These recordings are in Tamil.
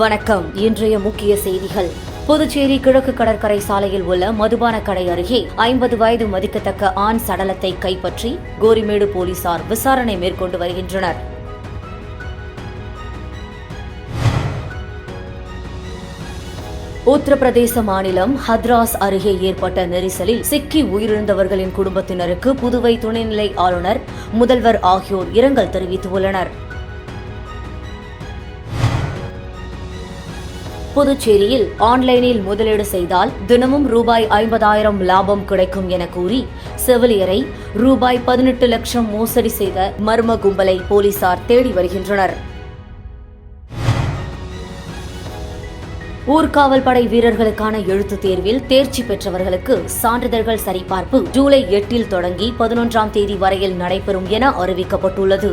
வணக்கம். இன்றைய முக்கிய செய்திகள். புதுச்சேரி கிழக்கு கடற்கரை சாலையில் உள்ள மதுபான கடை அருகே 50 வயது மதிக்கத்தக்க ஆண் சடலத்தை கைப்பற்றி கோரிமேடு போலீசார் விசாரணை மேற்கொண்டு வருகின்றனர். உத்தரப்பிரதேச மாநிலம் ஹத்ராஸ் அருகே ஏற்பட்ட நெரிசலில் சிக்கி உயிரிழந்தவர்களின் குடும்பத்தினருக்கு புதுவை துணைநிலை ஆளுநர், முதல்வர் ஆகியோர் இரங்கல் தெரிவித்துள்ளனர். புதுச்சேரியில் ஆன்லைனில் முதலீடு செய்தால் தினமும் ரூபாய் 50,000 லாபம் கிடைக்கும் என கூறி செவிலியரை ரூபாய் 18 லட்சம் மோசடி செய்த மர்ம கும்பலை போலீசார் தேடி வருகின்றனர். ஊர்காவல் படை வீரர்களுக்கான எழுத்துத் தேர்வில் தேர்ச்சி பெற்றவர்களுக்கு சான்றிதழ்கள் சரிபார்ப்பு ஜூலை 8 தொடங்கி 11ஆம் தேதி வரையில் நடைபெறும் என அறிவிக்கப்பட்டுள்ளது.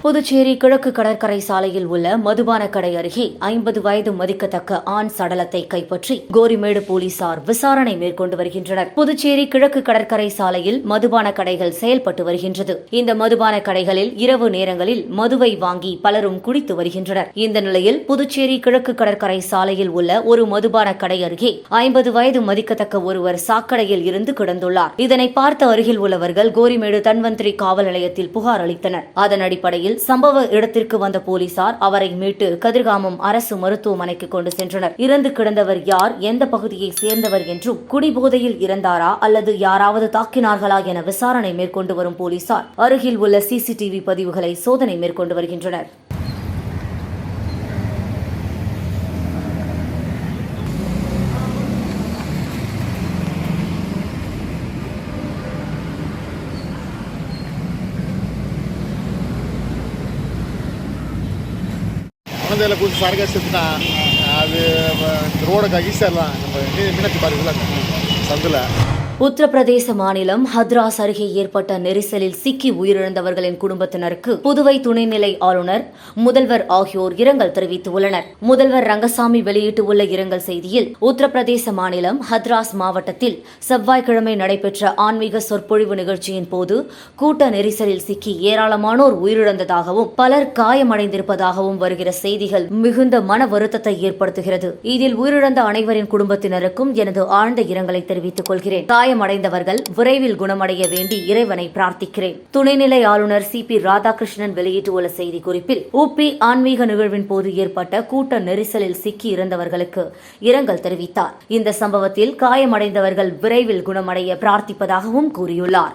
புதுச்சேரி கிழக்கு கடற்கரை சாலையில் உள்ள மதுபான கடை அருகே 50 வயது மதிக்கத்தக்க ஆண் சடலத்தை கைப்பற்றி கோரிமேடு போலீசார் விசாரணை மேற்கொண்டு வருகின்றனர். புதுச்சேரி கிழக்கு கடற்கரை சாலையில் மதுபான கடைகள் செயல்பட்டு வருகின்றது. இந்த மதுபான கடைகளில் இரவு நேரங்களில் மதுவை வாங்கி பலரும் குடித்து வருகின்றனர். இந்த நிலையில் புதுச்சேரி கிழக்கு கடற்கரை சாலையில் உள்ள ஒரு மதுபான கடை அருகே 50 வயது மதிக்கத்தக்க ஒருவர் சாக்கடையில் இருந்து கிடந்துள்ளார். இதனை பார்த்த அருகில் உள்ளவர்கள் கோரிமேடு தன்வந்திரி காவல் நிலையத்தில் புகார் அளித்தனர். அதன் அடிப்படையில் சம்பவ இடத்திற்கு வந்த போலீசார் அவரை மீட்டு கதிர்காமம் அரசு மருத்துவமனைக்கு கொண்டு சென்றனர். இறந்து கிடந்தவர் யார், எந்த பகுதியை சேர்ந்தவர் என்றும், குடிபோதையில் இறந்தாரா அல்லது யாராவது தாக்கினார்களா என விசாரணை மேற்கொண்டு வரும் போலீசார் அருகில் உள்ள சிசிடிவி பதிவுகளை சோதனை மேற்கொண்டு வருகின்றனர். குழந்தையில கூட்டு சாரகா செத்துனா அது ரோட ஈஸியெல்லாம் நம்ம மீனாட்சி பாருங்களா சந்தில். உத்தரப்பிரதேச மாநிலம் ஹத்ராஸ் அருகே ஏற்பட்ட நெரிசலில் சிக்கி உயிரிழந்தவர்களின் குடும்பத்தினருக்கு புதுவை துணைநிலை ஆளுநர், முதல்வர் ஆகியோர் இரங்கல் தெரிவித்துள்ளனர். முதல்வர் ரங்கசாமி வெளியிட்டுள்ள இரங்கல் செய்தியில், உத்தரப்பிரதேச மாநிலம் ஹத்ராஸ் மாவட்டத்தில் செவ்வாய்க்கிழமை நடைபெற்ற ஆன்மீக சொற்பொழிவு நிகழ்ச்சியின் போது கூட்ட நெரிசலில் சிக்கி ஏராளமானோர் உயிரிழந்ததாகவும் பலர் காயமடைந்திருப்பதாகவும் வருகிற செய்திகள் மிகுந்த மன வருத்தத்தை ஏற்படுத்துகிறது. இதில் உயிரிழந்த அனைவரின் குடும்பத்தினருக்கும் எனது ஆழ்ந்த இரங்கலை தெரிவித்துக் கொள்கிறேன். காயமடைந்தவர்கள் விரைவில் குணமடைய வேண்டி இறைவனை பிரார்த்திக்கிறேன். துணைநிலை ஆளுநர் CP ராதாகிருஷ்ணன் வெளியிட்டுள்ள செய்திக்குறிப்பில், UP ஆன்மீக நிகழ்வின் போது ஏற்பட்ட கூட்ட நெரிசலில் சிக்கி இறந்தவர்களுக்கு இரங்கல் தெரிவித்தார். இந்த சம்பவத்தில் காயமடைந்தவர்கள் விரைவில் குணமடைய பிரார்த்திப்பதாகவும் கூறியுள்ளார்.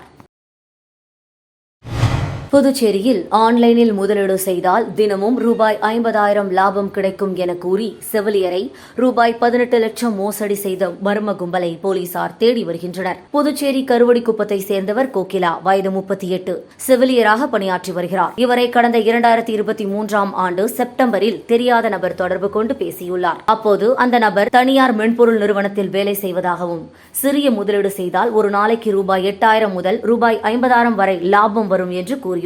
புதுச்சேரியில் ஆன்லைனில் முதலீடு செய்தால் தினமும் ரூபாய் 50,000 லாபம் கிடைக்கும் என கூறி செவிலியரை ரூபாய் 18 லட்சம் மோசடி செய்த மர்ம கும்பலை போலீசார் தேடி வருகின்றனர். புதுச்சேரி கருவடிக்குப்பத்தை சேர்ந்தவர் கோகிலா, வயது 38, செவிலியராக பணியாற்றி வருகிறார். இவரை கடந்த 2023ஆம் ஆண்டு செப்டம்பரில் தெரியாத நபர் தொடர்பு கொண்டு பேசியுள்ளார். அப்போது அந்த நபர் தனியார் மென்பொருள் நிறுவனத்தில் வேலை செய்வதாகவும், சிறிய முதலீடு செய்தால் ஒரு நாளைக்கு ரூபாய் 8,000 முதல் ரூபாய் 50,000 வரை லாபம் வரும் என்று கூறியுள்ளார்.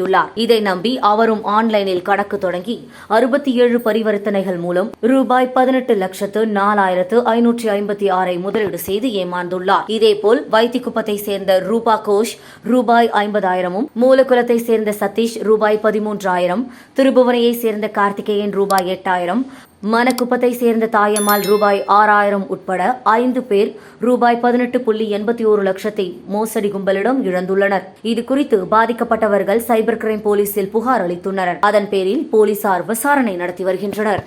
இதை நம்பி அவரும் ஆன்லைனில் கணக்கு தொடங்கி 67 பரிவர்த்தனைகள் மூலம் ரூபாய் 18,04,556 முதலீடு செய்து ஏமாந்துள்ளார். இதேபோல் வைத்திக்குப்பத்தை சேர்ந்த ரூபா கோஷ் ரூபாய் 50,000, மூலகுலத்தை சேர்ந்த சதீஷ் ரூபாய் 13,000, திருபுவனையை சேர்ந்த கார்த்திகேயன் ரூபாய் 8,000, மணக்குப்பத்தை சேர்ந்த தாயம்மாள் ரூபாய் 6,000 உட்பட 5 பேர் ரூபாய் 18.81 லட்சத்தை மோசடி கும்பலிடம் இழந்துள்ளனர். இதுகுறித்து பாதிக்கப்பட்டவர்கள் சைபர் கிரைம் போலீசில் புகார் அளித்துள்ளனர். அதன் பேரில் போலீசார் விசாரணை நடத்தி வருகின்றனர்.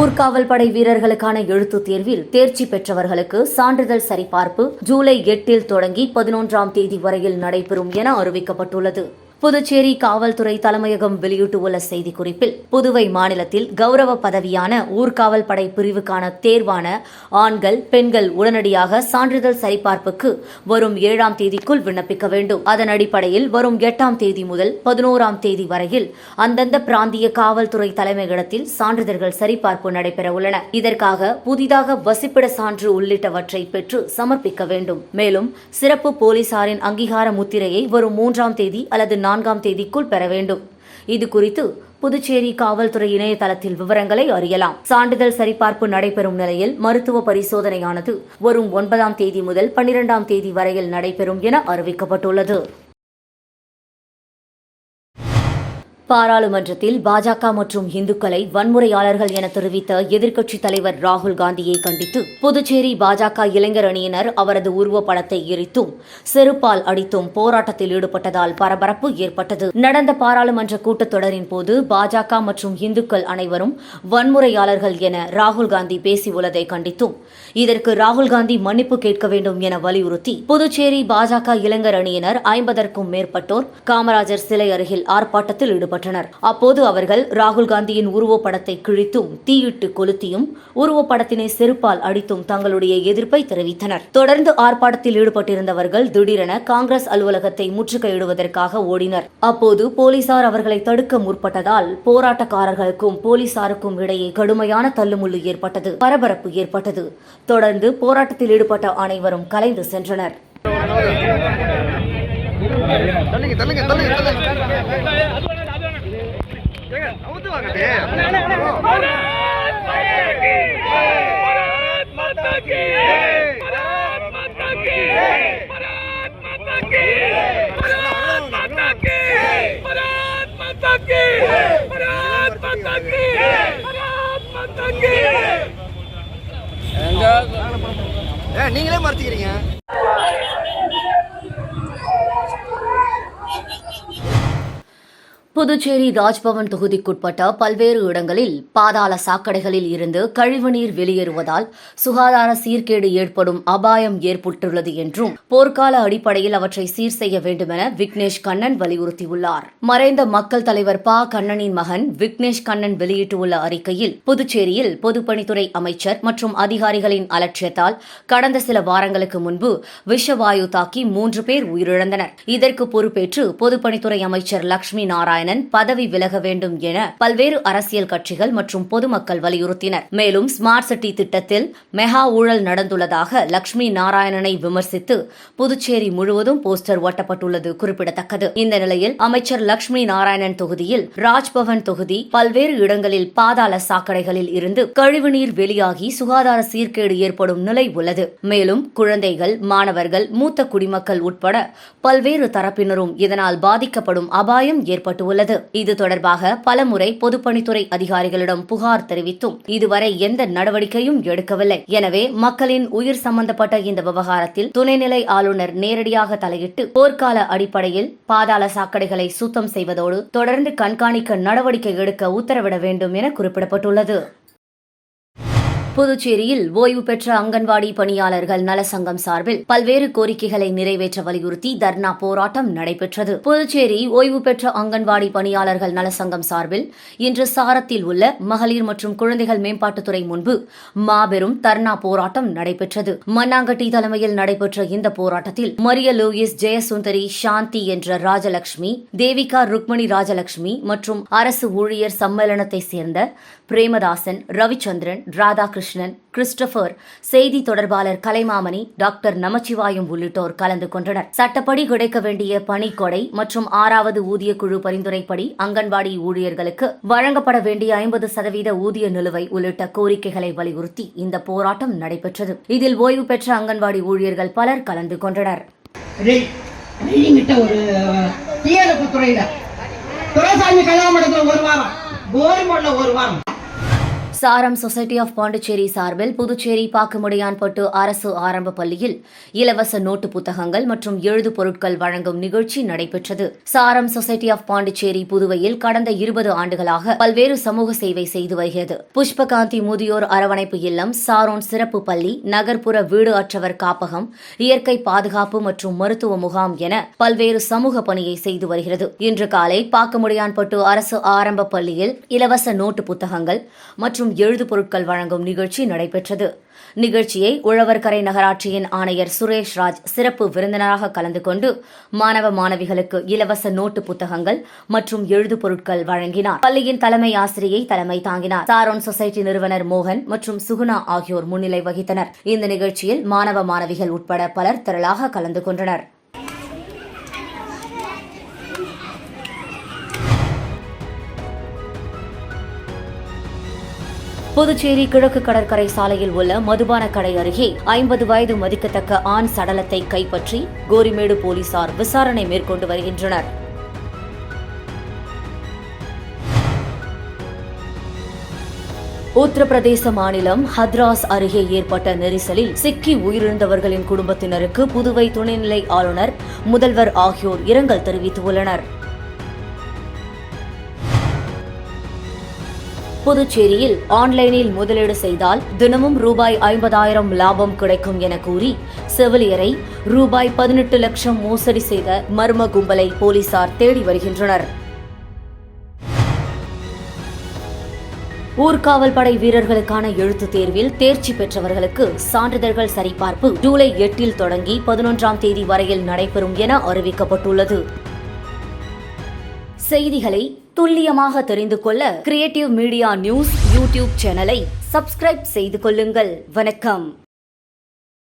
ஊர்காவல் படை வீரர்களுக்கான எழுத்துத் தேர்வில் தேர்ச்சி பெற்றவர்களுக்கு சான்றிதழ் சரிபார்ப்பு ஜூலை 8 தொடங்கி 11ஆம் தேதி வரையில் நடைபெறும் என அறிவிக்கப்பட்டுள்ளது. புதுச்சேரி காவல்துறை தலைமையகம் வெளியிட்டுள்ள செய்திக்குறிப்பில், புதுவை மாநிலத்தில் கௌரவ பதவியான ஊர்காவல் படை பிரிவுக்கான தேர்வான ஆண்கள், பெண்கள் உடனடியாக சான்றிதழ் சரிபார்ப்புக்கு வரும் 7ஆம் தேதிக்குள் விண்ணப்பிக்க வேண்டும். அதன் அடிப்படையில் வரும் 8ஆம் தேதி முதல் 11ஆம் தேதி வரையில் அந்தந்த பிராந்திய காவல்துறை தலைமையிடத்தில் சான்றிதழ்கள் சரிபார்ப்பு நடைபெற உள்ளன. இதற்காக புதிதாக வசிப்பிட சான்று உள்ளிட்டவற்றை பெற்று சமர்ப்பிக்க வேண்டும். மேலும் சிறப்பு போலீசாரின் அங்கீகார முத்திரையை வரும் 3ஆம் தேதி அல்லது 4ஆம் தேதிக்குள் பெற வேண்டும். இதுகுறித்து புதுச்சேரி காவல்துறை இணையதளத்தில் விவரங்களை அறியலாம். சான்றிதழ் சரிபார்ப்பு நடைபெறும் நிலையில் மருத்துவ பரிசோதனையானது வரும் 9ஆம் தேதி முதல் 12ஆம் தேதி வரையில் நடைபெறும் என அறிவிக்கப்பட்டுள்ளது. பாராளுமன்றத்தில் பாஜக மற்றும் இந்துக்களை வன்முறையாளர்கள் என தெரிவித்த எதிர்க்கட்சித் தலைவர் ராகுல் காந்தியை கண்டித்து புதுச்சேரி பாஜக இளைஞர் அணியினர் அவரது உருவப்படத்தை எரித்தும் செருப்பால் அடித்தும் போராட்டத்தில் ஈடுபட்டதால் பரபரப்பு ஏற்பட்டது. நடந்த பாராளுமன்ற கூட்டத்தொடரின் போது பாஜக மற்றும் இந்துக்கள் அனைவரும் வன்முறையாளர்கள் என ராகுல் காந்தி பேசியுள்ளதை கண்டித்தும் இதற்கு ராகுல் காந்தி மன்னிப்பு கேட்க வேண்டும் என வலியுறுத்தி புதுச்சேரி பாஜக இளைஞர் அணியினர் 50க்கும் மேற்பட்டோர் காமராஜர் சிலை அருகில் ஆர்ப்பாட்டத்தில் ஈடுபட்டனர். அப்போது அவர்கள் ராகுல் காந்தியின் உருவப்படத்தை கிழித்தும் தீயிட்டு கொளுத்தியும் உருவப்படத்தினை செருப்பால் அடித்தும் தங்களுடைய எதிர்ப்பை தெரிவித்தனர். தொடர்ந்து ஆர்ப்பாட்டத்தில் ஈடுபட்டிருந்தவர்கள் திடீரென காங்கிரஸ் அலுவலகத்தை முற்றுகையிடுவதற்காக ஓடினர். அப்போது போலீசார் அவர்களை தடுக்க முற்பட்டதால் போராட்டக்காரர்களுக்கும் போலீசாருக்கும் இடையே கடுமையான தள்ளுமுள்ளு ஏற்பட்டது. பரபரப்பு ஏற்பட்டது. தொடர்ந்து போராட்டத்தில் ஈடுபட்ட அனைவரும் கலைந்து சென்றனர். நீங்களே மறைச்சிக்கிறீங்க. புதுச்சேரி ராஜ்பவன் தொகுதிக்குட்பட்ட பல்வேறு இடங்களில் பாதாள சாக்கடைகளில் இருந்து கழிவுநீர் வெளியேறுவதால் சுகாதார சீர்கேடு ஏற்படும் அபாயம் ஏற்பட்டுள்ளது என்றும் போர்க்கால அடிப்படையில் அவற்றை சீர் செய்ய வேண்டுமென விக்னேஷ் கண்ணன் வலியுறுத்தியுள்ளார். மறைந்த மக்கள் தலைவர் ப. கண்ணனின் மகன் விக்னேஷ் கண்ணன் வெளியிட்டுள்ள அறிக்கையில் புதுச்சேரியில் பொதுப்பணித்துறை அமைச்சர் மற்றும் அதிகாரிகளின் அலட்சியத்தால் கடந்த சில வாரங்களுக்கு முன்பு விஷவாயு தாக்கி 3 பேர் உயிரிழந்தனர். இதற்கு பொறுப்பேற்று பொதுப்பணித்துறை அமைச்சர் லட்சுமி நாராயணன் பதவி விலக வேண்டும் என பல்வேறு அரசியல் கட்சிகள் மற்றும் பொதுமக்கள் வலியுறுத்தினர். மேலும் ஸ்மார்ட் சிட்டி திட்டத்தில் மெகா ஊழல் நடந்துள்ளதாக லட்சுமி நாராயணனை விமர்சித்து புதுச்சேரி முழுவதும் போஸ்டர் ஒட்டப்பட்டுள்ளது குறிப்பிடத்தக்கது. இந்த நிலையில் அமைச்சர் லட்சுமி நாராயணன் தொகுதியில் ராஜ்பவன் தொகுதி பல்வேறு இடங்களில் பாதாள சாக்கடைகளில் இருந்து கழிவுநீர் வெளியாகி சுகாதார சீர்கேடு ஏற்படும் நிலை உள்ளது. மேலும் குழந்தைகள், மாணவர்கள், மூத்த குடிமக்கள் உட்பட பல்வேறு தரப்பினரும் இதனால் பாதிக்கப்படும் அபாயம் ஏற்பட்டுள்ளது. இது தொடர்பாக பலமுறை பொதுப்பணித்துறை அதிகாரிகளிடம் புகார் தெரிவித்தும் இதுவரை எந்த நடவடிக்கையும் எடுக்கவில்லை. எனவே மக்களின் உயிர் சம்பந்தப்பட்ட இந்த விவகாரத்தில் துணைநிலை ஆளுநர் நேரடியாக தலையிட்டு போர்க்கால அடிப்படையில் பாதாள சாக்கடைகளை சுத்தம் செய்வதோடு தொடர்ந்து கண்காணிக்க நடவடிக்கை எடுக்க உத்தரவிட வேண்டும் என குறிப்பிடப்பட்டுள்ளது. புதுச்சேரியில் ஓய்வு பெற்ற அங்கன்வாடி பணியாளர்கள் நலசங்கம் சார்பில் பல்வேறு கோரிக்கைகளை நிறைவேற்ற வலியுறுத்தி தர்ணா போராட்டம் நடைபெற்றது. புதுச்சேரி ஓய்வு பெற்ற அங்கன்வாடி பணியாளர்கள் நலசங்கம் சார்பில் இன்று சாரத்தில் உள்ள மகளிர் மற்றும் குழந்தைகள் மேம்பாட்டுத்துறை முன்பு மாபெரும் தர்ணா போராட்டம் நடைபெற்றது. மண்ணாங்கட்டி தலைமையில் நடைபெற்ற இந்த போராட்டத்தில் மரிய லூயிஸ், ஜெயசுந்தரி, சாந்தி என்ற ராஜலட்சுமி, தேவிகா ருக்மணி ராஜலட்சுமி மற்றும் அரசு ஊழியர் சம்மேளனத்தை சேர்ந்த பிரேமதாசன், ரவிச்சந்திரன், ராதாகிருஷ்ணன், கிறிஸ்டபர், செய்தி தொடர்பாளர் கலைமாமணி, டாக்டர் நமச்சிவாயம் உள்ளிட்டோர் கலந்து கொண்டனர். சட்டப்படி கிடைக்க வேண்டிய பணிக்கொடை மற்றும் 6வது ஊதிய குழு பரிந்துரைப்படி அங்கன்வாடி ஊழியர்களுக்கு வழங்கப்பட வேண்டிய 50% ஊதிய நிலுவை உள்ளிட்ட கோரிக்கைகளை வலியுறுத்தி இந்த போராட்டம் நடைபெற்றது. இதில் ஓய்வு பெற்ற அங்கன்வாடி ஊழியர்கள் பலர் கலந்து கொண்டனர். சாரம் சொசைட்டி ஆஃப் பாண்டிச்சேரி சார்பில் புதுச்சேரி பாக்குமுடையான்பட்டு அரசு ஆரம்ப பள்ளியில் இலவச நோட்டு புத்தகங்கள் மற்றும் எழுது பொருட்கள் வழங்கும் நிகழ்ச்சி நடைபெற்றது. சாரம் சொசைட்டி ஆஃப் பாண்டிச்சேரி புதுவையில் கடந்த 20 ஆண்டுகளாக பல்வேறு சமூக சேவை செய்து வருகிறது. புஷ்பகாந்தி முதியோர் அரவணைப்பு இல்லம், சாரோன் சிறப்பு பள்ளி, நகர்ப்புற வீடு அற்றவர் காப்பகம், இயற்கை பாதுகாப்பு மற்றும் மருத்துவ முகாம் என பல்வேறு சமூக பணியை செய்து வருகிறது. இன்று காலை பாக்குமுடையான்பட்டு அரசு ஆரம்ப பள்ளியில் இலவச நோட்டு புத்தகங்கள் மற்றும் எழுது பொருட்கள் வழங்கும் நிகழ்ச்சி நடைபெற்றது. நிகழ்ச்சியை உழவர்கரை நகராட்சியின் ஆணையர் சுரேஷ் ராஜ் சிறப்பு விருந்தினராக கலந்து கொண்டு மாணவ மாணவிகளுக்கு இலவச நோட்டு புத்தகங்கள் மற்றும் எழுது பொருட்கள் வழங்கினார். பள்ளியின் தலைமை ஆசிரியை தலைமை தாங்கினார். சாரோன் சொசைட்டி நிறுவனர் மோகன் மற்றும் சுகுணா ஆகியோர் முன்னிலை வகித்தனர். இந்த நிகழ்ச்சியில் மாணவ மாணவிகள் உட்பட பலர் திரளாக கலந்து கொண்டனர். புதுச்சேரி கிழக்கு கடற்கரை சாலையில் உள்ள மதுபான கடை அருகே 50 வயது மதிக்கத்தக்க ஆண் சடலத்தை கைப்பற்றி கோரிமேடு போலீசார் விசாரணை மேற்கொண்டு வருகின்றனர். உத்தரப்பிரதேச மாநிலம் ஹத்ராஸ் அருகே ஏற்பட்ட நெரிசலில் சிக்கி உயிரிழந்தவர்களின் குடும்பத்தினருக்கு புதுவை துணைநிலை ஆளுநர், முதல்வர் ஆகியோர் இரங்கல் தெரிவித்துள்ளனர். புதுச்சேரியில் ஆன்லைனில் முதலீடு செய்தால் தினமும் ரூபாய் 50,000 லாபம் கிடைக்கும் என கூறி செவிலியரை ரூபாய் 18 லட்சம் மோசடி செய்த மர்ம கும்பலை போலீசார் தேடி வருகின்றனர். ஊர்காவல் படை வீரர்களுக்கான எழுத்துத் தேர்வில் தேர்ச்சி பெற்றவர்களுக்கு சான்றிதழ்கள் சரிபார்ப்பு ஜூலை 8 தொடங்கி 11 தேதி வரையில் நடைபெறும் என அறிவிக்கப்பட்டுள்ளது. செய்திகளை துல்லியமாக தெரிந்து கொள்ள கிரியேட்டிவ் மீடியா நியூஸ் யூடியூப் சேனலை சப்ஸ்கிரைப் செய்து கொள்ளுங்கள். வணக்கம்.